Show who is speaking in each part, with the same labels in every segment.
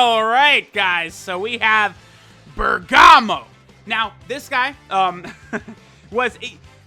Speaker 1: All right, guys. So we have Bergamo. Now, this guy was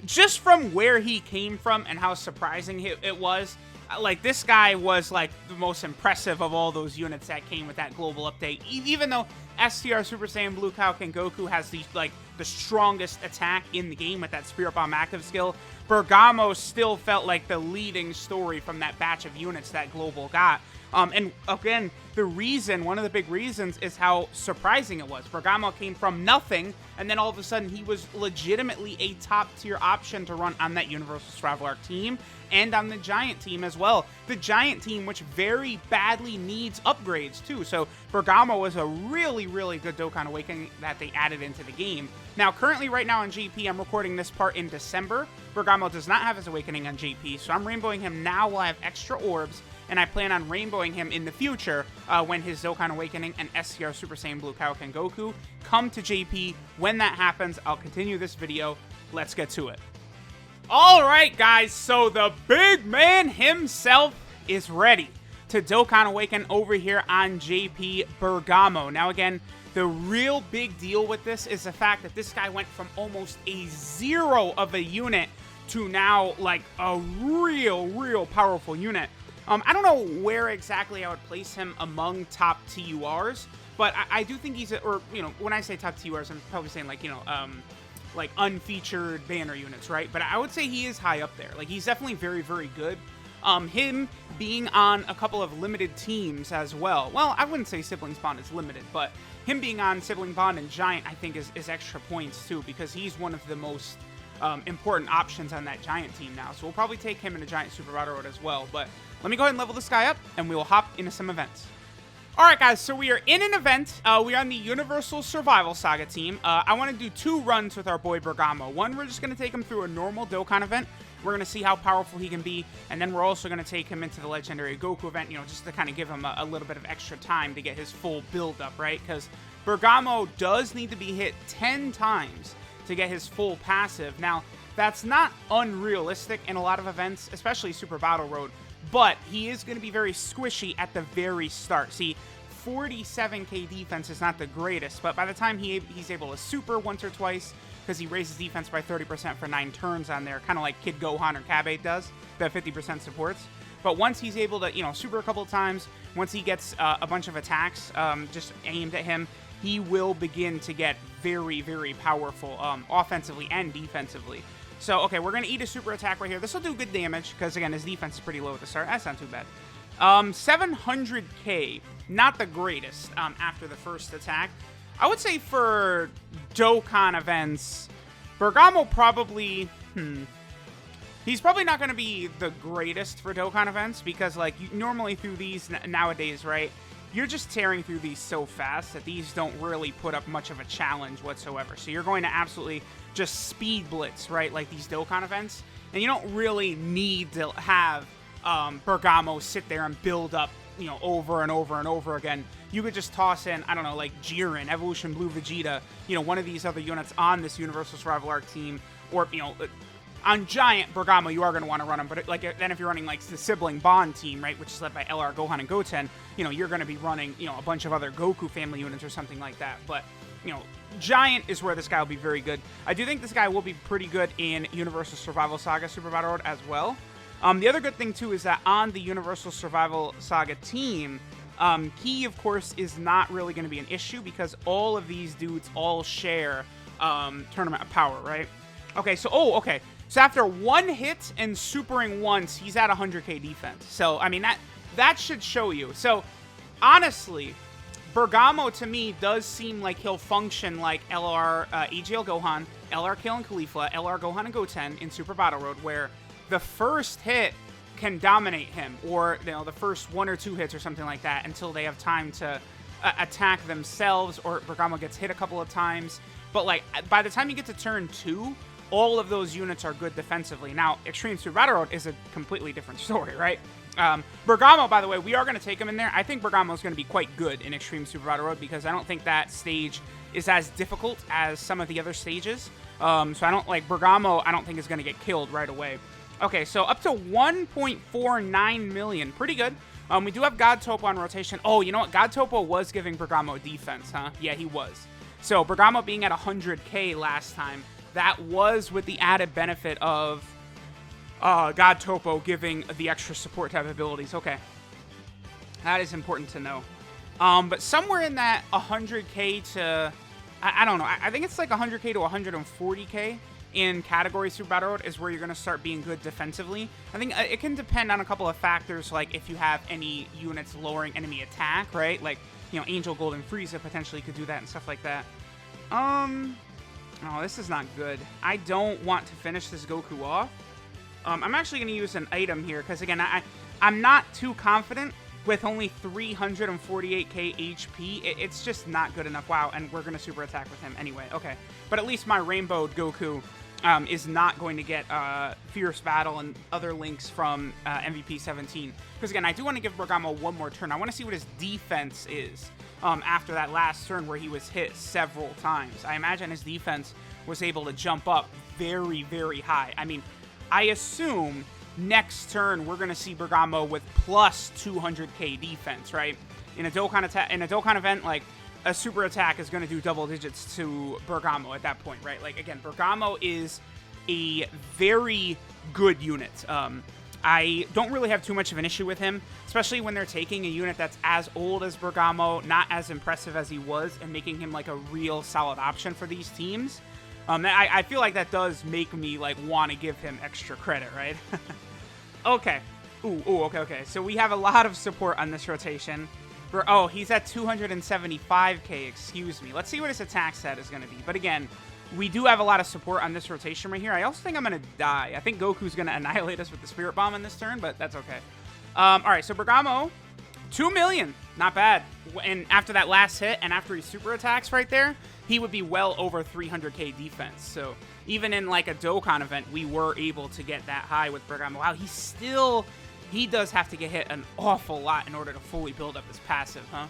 Speaker 1: just from where he came from and how surprising it was. Like, this guy was like the most impressive of all those units that came with that global update. Even though STR Super Saiyan Blue Kaioken Goku has the strongest attack in the game with that Spirit Bomb active skill, Bergamo still felt like the leading story from that batch of units that global got. And again, one of the big reasons is how surprising it was. Bergamo came from nothing, and then all of a sudden he was legitimately a top-tier option to run on that Universal Survival Arc team, and on the Giant team as well. The Giant team, which very badly needs upgrades too. So Bergamo was a really, really good Dokkan Awakening that they added into the game. Now, currently right now on JP, I'm recording this part in December. Bergamo does not have his Awakening on JP, so I'm rainbowing him now while I have extra orbs, and I plan on rainbowing him in the future when his Dokkan Awakening and STR Super Saiyan Blue Kaioken Goku come to JP. When that happens, I'll continue this video. Let's get to it. Alright, guys, so the big man himself is ready to Dokkan Awaken over here on JP Bergamo. Now, again, the real big deal with this is the fact that this guy went from almost a 0 of a unit to now, like, a real powerful unit. I don't know where exactly I would place him among top TURs, but I do think he's, when I say top TURs, I'm probably saying, like, like unfeatured banner units, right? But I would say he is high up there. Like, he's definitely very, very good. Him being on a couple of limited teams as well. Well, I wouldn't say Siblings Bond is limited, but him being on Sibling Bond and Giant, I think, is extra points, too, because he's one of the most important options on that Giant team now. So we'll probably take him in a Giant Super Battle Road as well. But let me go ahead and level this guy up, and we will hop into some events. Alright, guys, so we are in an event. We're on the Universal Survival Saga team. I want to do 2 runs with our boy Bergamo. One, we're just going to take him through a normal Dokkan event. We're going to see how powerful he can be, and then we're also going to take him into the Legendary Goku event, just to kind of give him a little bit of extra time to get his full build-up, right? Because Bergamo does need to be hit 10 times to get his full passive. Now, that's not unrealistic in a lot of events, especially Super Battle Road, but he is going to be very squishy at the very start. See, 47k defense is not the greatest, but by the time he's able to super once or twice, because he raises defense by 30% for 9 turns on there, kind of like Kid Gohan or Kabe does, the 50% supports. But once he's able to, super a couple of times, once he gets a bunch of attacks just aimed at him, he will begin to get very, very powerful offensively and defensively. So, okay, we're going to eat a super attack right here. This will do good damage, because, again, his defense is pretty low at the start. That's not too bad. 700k, not the greatest after the first attack. I would say for Dokkan events, Bergamo probably, he's probably not going to be the greatest for Dokkan events, because, like, normally through these nowadays, right, you're just tearing through these so fast that these don't really put up much of a challenge whatsoever. So you're going to absolutely just speed blitz, right, like these Dokkan events. And you don't really need to have Bergamo sit there and build up, over and over and over again. You could just toss in, I don't know, like Jiren, Evolution Blue Vegeta, one of these other units on this Universal Survival Arc team, or, on Giant Bergamo, you are going to want to run him, but then if you're running like the Sibling Bond team, right, which is led by LR, Gohan, and Goten, you're going to be running, a bunch of other Goku family units or something like that. But, Giant is where this guy will be very good. I do think this guy will be pretty good in Universal Survival Saga Super Battle Road as well. The other good thing, too, is that on the Universal Survival Saga team, Ki, of course, is not really going to be an issue because all of these dudes all share tournament power, right? Okay, so, okay. So after 1 hit and supering once, he's at 100k defense. So, I mean, that should show you. So, honestly, Bergamo, to me, does seem like he'll function like LR EGL Gohan, LR Kale and Khalifa, LR Gohan and Goten in Super Battle Road, where the first hit can dominate him, or, the first 1 or 2 hits or something like that until they have time to attack themselves, or Bergamo gets hit a couple of times. But, like, by the time you get to turn 2, all of those units are good defensively. Now, Extreme Super Battle Road is a completely different story, right? Bergamo, by the way, we are going to take him in there. I think Bergamo is going to be quite good in Extreme Super Battle Road because I don't think that stage is as difficult as some of the other stages. So I don't like Bergamo. I don't think is going to get killed right away. Okay, so up to 1.49 million, pretty good. We do have God Topo on rotation. Oh, you know what? God Topo was giving Bergamo defense, huh? Yeah, he was. So Bergamo being at 100k last time, that was with the added benefit of God Topo giving the extra support type abilities. Okay. That is important to know. But somewhere in that 100k to... I don't know. I think it's like 100k to 140k in category Super Battle Road is where you're going to start being good defensively. I think it can depend on a couple of factors, like if you have any units lowering enemy attack, right? Like, you know, Angel Gold and Frieza potentially could do that and stuff like that. Oh, this is not good. I don't want to finish this Goku off. I'm actually going to use an item here because, again, I'm not too confident with only 348k HP. It's just not good enough. Wow, and we're going to super attack with him anyway. Okay, but at least my rainbowed Goku is not going to get Fierce Battle and other links from MVP 17. Because, again, I do want to give Bergamo one more turn. I want to see what his defense is after that last turn where he was hit several times. I imagine his defense was able to jump up very, very high. I mean, I assume next turn we're going to see Bergamo with plus 200k defense, right? In a Dokkan event, like, a super attack is going to do double digits to Bergamo at that point, right? Like, again, Bergamo is a very good unit. I don't really have too much of an issue with him, especially when they're taking a unit that's as old as Bergamo, not as impressive as he was, and making him, like, a real solid option for these teams. I feel like that does make me, like, want to give him extra credit, right? Okay. Okay. So we have a lot of support on this rotation. Oh, he's at 275k, excuse me. Let's see what his attack stat is going to be. But again, we do have a lot of support on this rotation right here. I also think I'm going to die. I think Goku's going to annihilate us with the Spirit Bomb in this turn, but that's okay. All right, so Bergamo, 2 million. Not bad. And after that last hit, and after he super attacks right there, he would be well over 300k defense. So even in like a Dokkan event, we were able to get that high with Bergamo. Wow, he does have to get hit an awful lot in order to fully build up his passive, huh?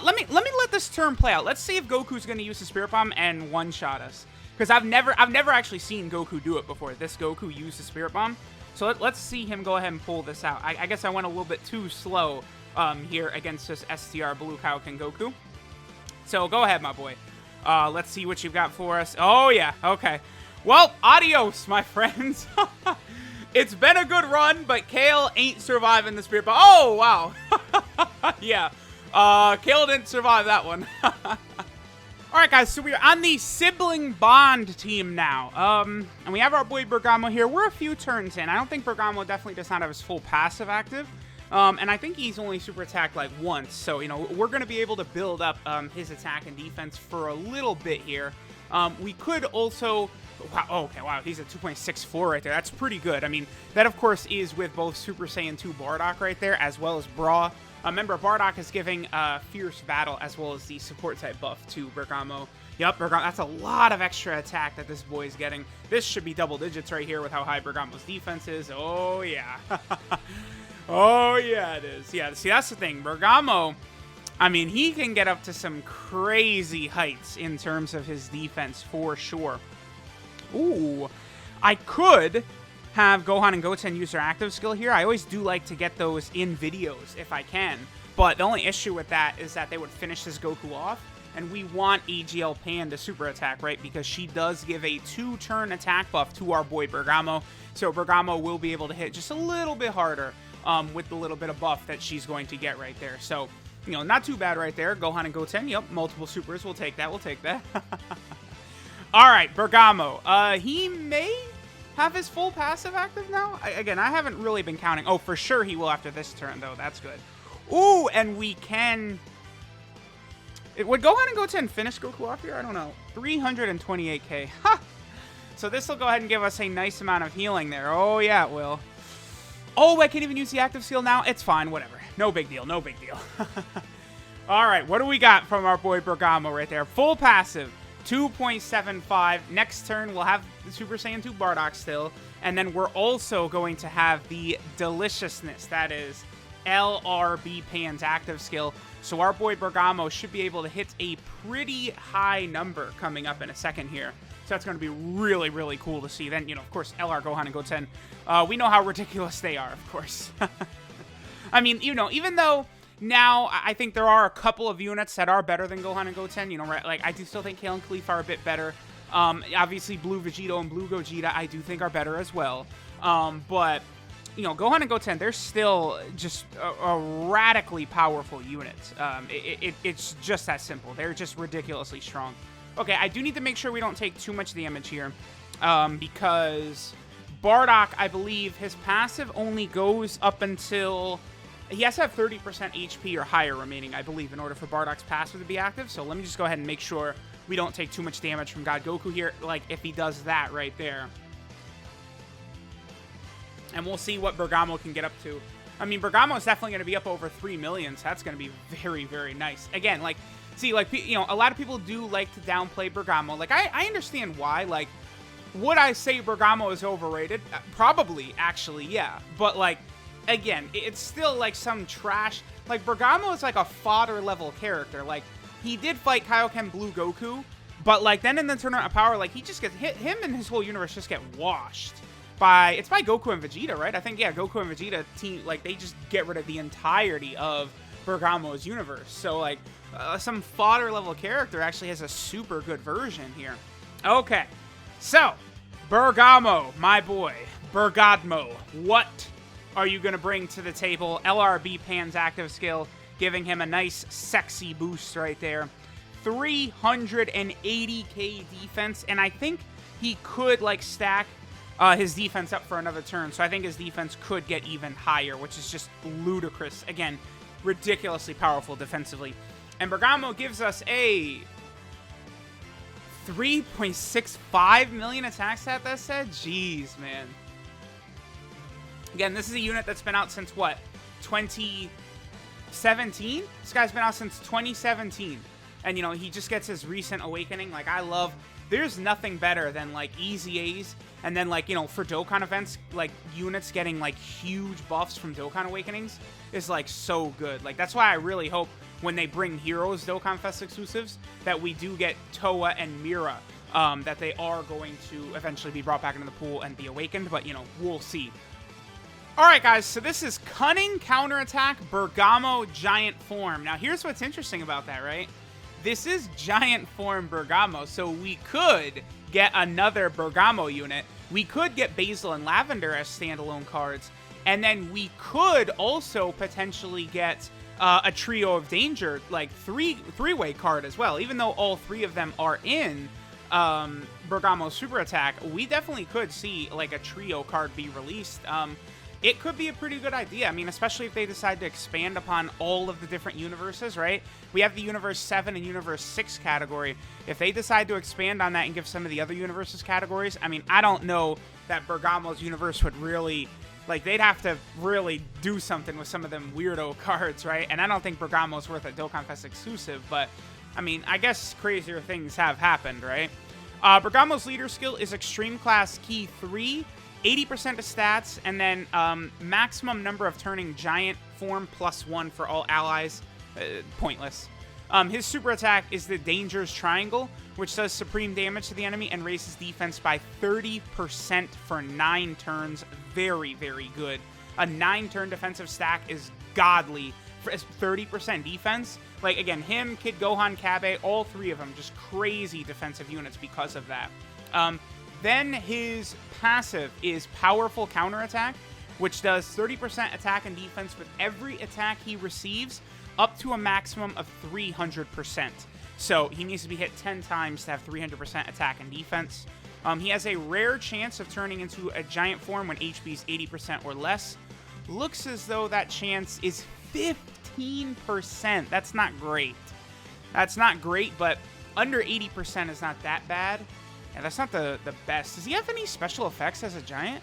Speaker 1: Let me let this turn play out. Let's see if Goku's going to use the Spirit Bomb and one-shot us. Because I've never actually seen Goku do it before. This Goku used the Spirit Bomb. So let's see him go ahead and pull this out. I guess I went a little bit too slow here against this STR Blue Kaioken Goku. So go ahead, my boy. Let's see what you've got for us. Oh, yeah. Okay. Well, adios, my friends. It's been a good run, but Kale ain't surviving the Spirit Bomb. Oh, wow. Yeah. Kale didn't survive that one. All right, guys, so we're on the Sibling Bond team now. And we have our boy Bergamo here. We're a few turns in. I don't think Bergamo definitely does not have his full passive active. And I think he's only super attacked like once. So, you know, we're going to be able to build up his attack and defense for a little bit here. We could also... Wow, okay, wow, he's at 2.64 right there. That's pretty good. I mean, that, of course, is with both Super Saiyan 2 Bardock right there, as well as Bra. Remember, Bardock is giving Fierce Battle, as well as the support type buff to Bergamo. Yep, Bergamo, that's a lot of extra attack that this boy is getting. This should be double digits right here with how high Bergamo's defense is. Oh, yeah. Oh, yeah, it is. Yeah, see, that's the thing. Bergamo, I mean, he can get up to some crazy heights in terms of his defense for sure. Ooh, I could have Gohan and Goten use their active skill here. I always do like to get those in videos if I can. But the only issue with that is that they would finish this Goku off. And we want AGL Pan to super attack, right? Because she does give a 2-turn attack buff to our boy Bergamo. So Bergamo will be able to hit just a little bit harder with the little bit of buff that she's going to get right there. So, you know, not too bad right there. Gohan and Goten, yep, multiple supers. We'll take that. We'll take that. All right, Bergamo. He may have his full passive active now. Again, I haven't really been counting. Oh, for sure he will after this turn, though. That's good. Ooh, and we can... Would Gohan and Goten finish Goku off here? I don't know. 328k. Ha! So this will go ahead and give us a nice amount of healing there. Oh, yeah, it will. Oh, I can't even use the active skill now? It's fine. Whatever. No big deal. No big deal. All right, what do we got from our boy Bergamo right there? Full passive. 2.75. Next turn, we'll have the Super Saiyan 2 Bardock still. And then we're also going to have the Deliciousness. That is LRB Pan's active skill. So our boy Bergamo should be able to hit a pretty high number coming up in a second here. So that's going to be really, really cool to see. Then, you know, of course, LR, Gohan, and Goten. We know how ridiculous they are, of course. I mean, you know, even though now I think there are a couple of units that are better than Gohan and Goten, you know, right? Like, I do still think Kale and Caulifla are a bit better. Obviously, Blue Vegito and Blue Gogeta, I do think are better as well. But, you know, Gohan and Goten, they're still just a radically powerful unit. It's just that simple. They're just ridiculously strong. Okay, I do need to make sure we don't take too much damage here, because Bardock, I believe, his passive only goes up until... He has to have 30% HP or higher remaining, I believe, in order for Bardock's passive to be active. So let me just go ahead and make sure we don't take too much damage from God Goku here, like if he does that right there. And we'll see what Bergamo can get up to. I mean, Bergamo is definitely going to be up over 3 million, so that's going to be very, very nice. Again, like, see, like, you know, a lot of people do like to downplay Bergamo. Like, I understand why. Like, would I say Bergamo is overrated? Probably, actually, yeah. But, like, again, it's still, like, some trash. Like, Bergamo is, like, a fodder-level character. Like, he did fight Kaioken Blue Goku, but, like, then in the Tournament of Power, like, he just gets hit. Him and his whole universe just get washed. It's by Goku and Vegeta, right? I think, yeah, Goku and Vegeta team, like, they just get rid of the entirety of Bergamo's universe. So, like, some fodder-level character actually has a super good version here. Okay, so, Bergamo, my boy, BERGODMO, what are you going to bring to the table? LRB Pan's active skill, giving him a nice, sexy boost right there. 380k defense, and I think he could, like, stack his defense up for another turn, so I think his defense could get even higher, which is just ludicrous. Again, ridiculously powerful defensively. And Bergamo gives us a 3.65 million attack stat, that said? Jeez, man. Again, this is a unit that's been out since, what, 2017? This guy's been out since 2017. And, you know, he just gets his recent awakening. Like, I love... There's nothing better than, like, easy A's. And then, like, you know, for Dokkan events, like, units getting, like, huge buffs from Dokkan Awakenings is, like, so good. Like, that's why I really hope when they bring Heroes Dokkan Fest exclusives that we do get Toa and Mira. That they are going to eventually be brought back into the pool and be awakened. But, you know, we'll see. Alright, guys, so this is Cunning Counterattack Bergamo Giant Form. Now, here's what's interesting about that, right? This is Giant Form Bergamo, so we could get another Bergamo unit. We could get Basil and Lavender as standalone cards, and then we could also potentially get a Trio of Danger, like three-way card as well. Even though all three of them are in Bergamo's Super Attack, we definitely could see like a Trio card be released. It could be a pretty good idea. I mean, especially if they decide to expand upon all of the different universes, right? We have the Universe 7 and Universe 6 category. If they decide to expand on that and give some of the other universes categories, I mean, I don't know that Bergamo's universe would really... Like, they'd have to really do something with some of them weirdo cards, right? And I don't think Bergamo's worth a Dokkan Fest exclusive, but, I mean, I guess crazier things have happened, right? Bergamo's leader skill is Extreme Class Key 3, 80% of stats, and then maximum number of turning giant form +1 for all allies. Pointless. His super attack is the Danger's Triangle, which does supreme damage to the enemy and raises defense by 30% for 9 turns. Very, very good. A 9-turn defensive stack is godly. For 30% defense, like, again, him, Kid Gohan, Kabe, all three of them, just crazy defensive units because of that. Then his passive is Powerful Counterattack, which does 30% attack and defense with every attack he receives, up to a maximum of 300%. So he needs to be hit 10 times to have 300% attack and defense. He has a rare chance of turning into a giant form when HP is 80% or less. Looks as though that chance is 15%. That's not great. That's not great, but under 80% is not that bad. Yeah, that's not the best. Does he have any special effects as a giant?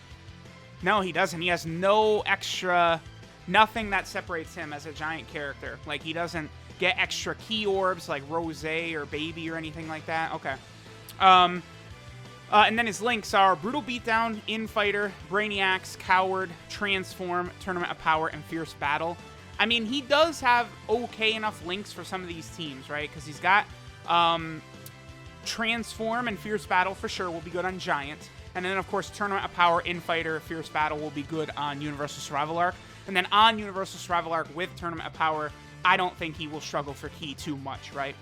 Speaker 1: No, he doesn't. He has no extra... Nothing that separates him as a giant character. Like, he doesn't get extra key orbs like Rose or Baby or anything like that. Okay. And then his links are Brutal Beatdown, Infighter, Brainiacs, Coward, Transform, Tournament of Power, and Fierce Battle. I mean, he does have okay enough links for some of these teams, right? Because he's got... Transform and Fierce Battle for sure will be good on Giant. And then, of course, Tournament of Power, Infighter, Fierce Battle will be good on Universal Survival Arc. And then on Universal Survival Arc with Tournament of Power, I don't think he will struggle for Ki too much, right?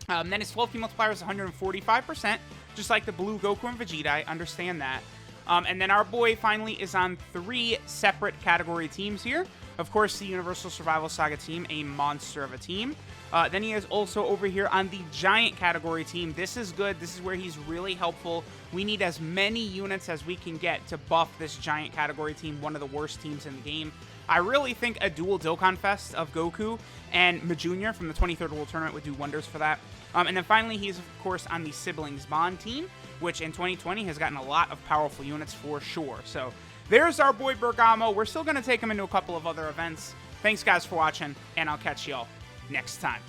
Speaker 1: Then his 12 Ki multiplier is 145%, just like the blue Goku and Vegeta. I understand that. And then our boy finally is on 3 separate category teams here. Of course, the Universal Survival Saga team, a monster of a team. Then he is also over here on the Giant category team. This is good. This is where he's really helpful. We need as many units as we can get to buff this Giant category team, one of the worst teams in the game. I really think a dual Dokkan Fest of Goku and Majunior from the 23rd World Tournament would do wonders for that. And then finally, he's, of course, on the Siblings Bond team, which in 2020 has gotten a lot of powerful units for sure. So there's our boy Bergamo. We're still going to take him into a couple of other events. Thanks, guys, for watching, and I'll catch y'all next time.